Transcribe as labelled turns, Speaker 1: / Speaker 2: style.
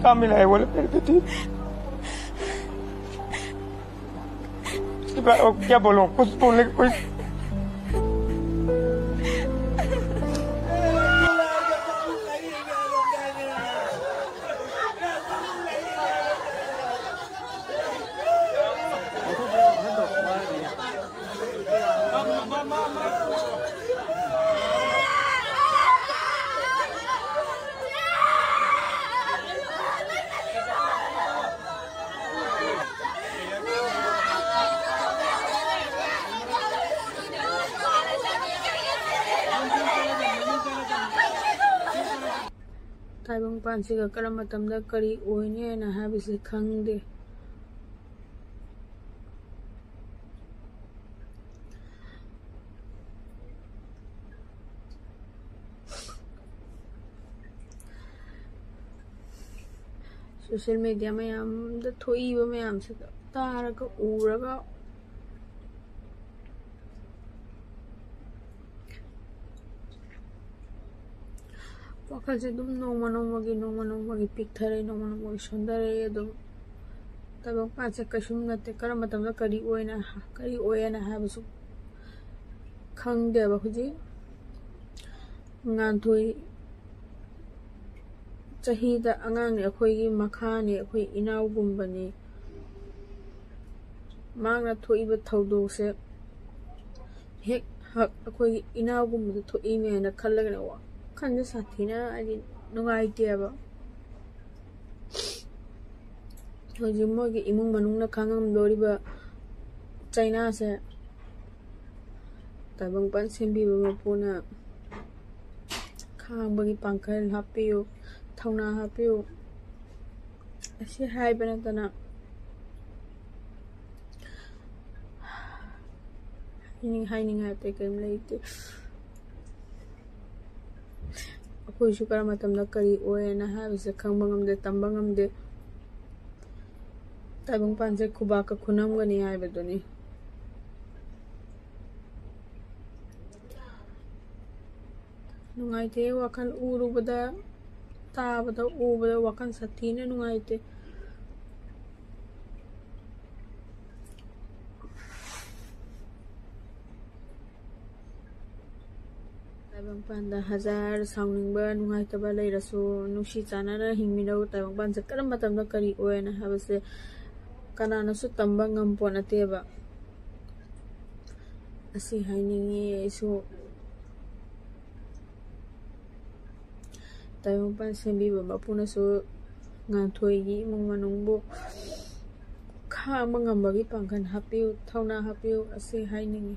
Speaker 1: Kami na wala perpeti. Iba o kya bolong kuspun leg kus.
Speaker 2: Taibang pansiga karam matamda kari oine na habisi khangde social media mayam da thoi ba mayam se taraga uraga wakal se dum noma gi pikthare noma gi sondare dum tabang panse kasum nate karam matamda kari oina habisu khangde ba khuji nganthoi chahida angang ne akhoi gi makha ne akhoi inaw gumbani mangna thoi ba thaudo se hek hak akhoi inaw gumbu thoi me na khallaga ne wa khanja sathina ani nungai tiaba hoji mogi imung manung na khangam doriba China se tabang pan sembi ba mapuna khang bagi pangkhal hapiyo thauna hapiyo asi hai bana tana haining hate kem leite akoi su kara matamda kari oena habise khangba ngamde tamba ngamde tabang panse khuba ka khunam gani haibaduni nungaite wakal urubada tabada ubada wakal sathina nungaite tabang panda hazar sauningba nungaitaba leirasu nusi chanara hingminau tabang panse karam matamda kari oena habise kanana su tamba ngampona teba asi hainingi isu tabang pan sembi ba mapuna su nganthoi gi imung manungbu khang mangambagi pangkan hapiu thauna hapiu asi hainingi